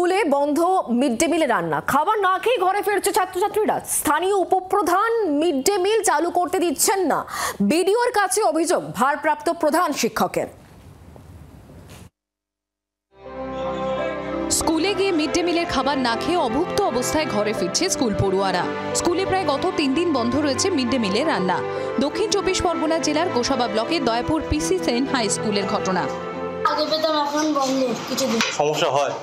স্কুলে বন্ধ mid day মিলে রান্না, খাবার না খেয়ে ঘরে ফিরছে ছাত্রছাত্রীরা। স্থানীয় উপপ্রধান মিড ডে মিল চালু করতে দিচ্ছেন না। বিডিওর কাছে অভিযোগ ভারপ্রাপ্ত প্রধান শিক্ষকের। স্কুলে গিয়ে মিড ডে মিলের খাবার না খেয়ে অভুক্ত অবস্থায় ঘরে ফিরছে স্কুল পড়ুয়ারা। স্কুলে প্রায় গত 3 দিন বন্ধ রয়েছে মিড ডে মিলের রান্না। দক্ষিণ 24 পরগনা জেলার গোসাবা ব্লকের দয়াপুর পিসি সেন হাই স্কুলের ঘটনা। আগে পেতাম, এখন বন্ধ। কিছুদিন সমস্যা হয়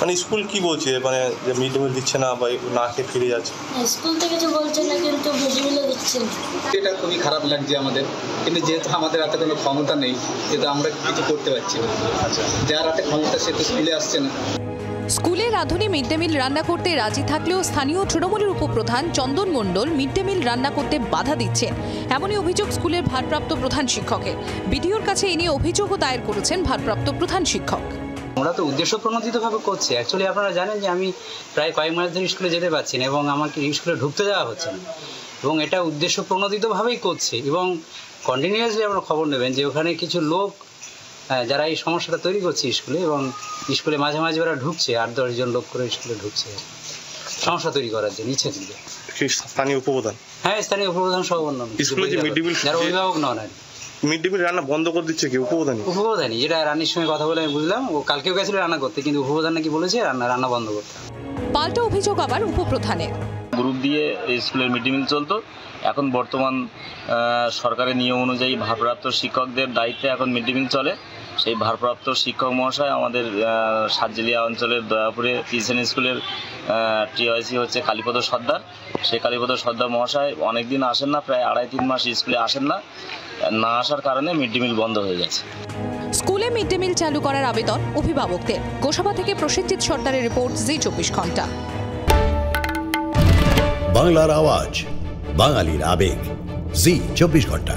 মানে স্কুল কি বলছে, মানে যে মিড ডে মিল দিচ্ছে না বা না খেয়ে ফিরে যাচ্ছে। স্কুল থেকে কিছু বলছে না, কিন্তু মিড ডে মিলও দিচ্ছে না। এটা খুবই খারাপ লাগছে আমাদের, কিন্তু যেহেতু আমাদের হাতে কোনো ক্ষমতা নেই, কিন্তু আমরা কিছু করতে পারছি না। আচ্ছা, যার হাতে ক্ষমতা সে তো স্কুলে আসছে না। স্কুলে রাঁধুনি মিড ডে মিল রান্না করতে রাজি থাকলেও স্থানীয় তৃণমূলের উপপ্রধান চন্দন মণ্ডল মিড ডে মিল রান্না করতে বাধা দিচ্ছেন, এমনই অভিযোগ স্কুলের ভারপ্রাপ্ত প্রধান শিক্ষকের। বিডিওর কাছে এ নিয়ে অভিযোগও দায়ের করেছেন ভারপ্রাপ্ত প্রধান শিক্ষক। আমরা তো উদ্দেশ্য প্রণোদিতভাবে করছি। অ্যাকচুয়ালি আপনারা জানেন যে আমি প্রায় কয়েক মাস ধরে স্কুলে যেতে পারছি না এবং আমাকে স্কুলে ঢুকতে দেওয়া হচ্ছে না, এবং এটা উদ্দেশ্য প্রণোদিতভাবেই করছে। এবং কন্টিনিউয়াসলি আপনারা খবর নেবেন যে ওখানে কিছু লোক যারা এই সমস্যাটা তৈরি করছে স্কুলে, এবং স্কুলে মাঝে মাঝে ওরা ঢুকছে, 8-10 জন লোক করে স্কুলে ঢুকছে সমস্যা তৈরি করার জন্য, ইচ্ছে থেকে। স্থানীয় উপপ্রধান? হ্যাঁ, স্থানীয় উপপ্রধান সহ অন্যান্য যারা অভিভাবক নন আর মিড ডে মিল রান্না বন্ধ করে দিচ্ছে কি উপপ্রধানই? যেটা রানীর সঙ্গে কথা বলে আমি বুঝলাম, ও কালকেও গেছিল রান্না করতে, কিন্তু উপপ্রধান নাকি বলেছে রান্না বন্ধ করতে। পাল্টা অভিযোগ আবার উপপ্রধানের। গ্রুপ দিয়ে এই স্কুলের মিড ডে মিল চলতো, এখন বর্তমান সরকারের নিয়ম অনুযায়ী ভারপ্রাপ্ত শিক্ষকদের দায়িত্বে এখন মিড ডে মিল চলে। সেই ভারপ্রাপ্ত শিক্ষক মহাশয় আমাদের সাতজেলিয়া অঞ্চলের দয়াপুরে পিসেন স্কুলের টিওআইসি হচ্ছে কালীপদ সর্দার। সেই কালীপদ সর্দার মহাশয় অনেক দিন আসেন না, প্রায় 2.5-3 মাস স্কুলে আসেন না। না আসার কারণে মিড ডে মিল বন্ধ হয়ে গেছে। স্কুলে মিড ডে মিল চালু করার আবেদন অভিভাবকদের। গোসাবা থেকে প্রসেনজিৎ সর্দারের রিপোর্ট, জি 24 ঘন্টা। বাংলার আওয়াজ, বাঙালির আবেগ, জি 24 ঘন্টা।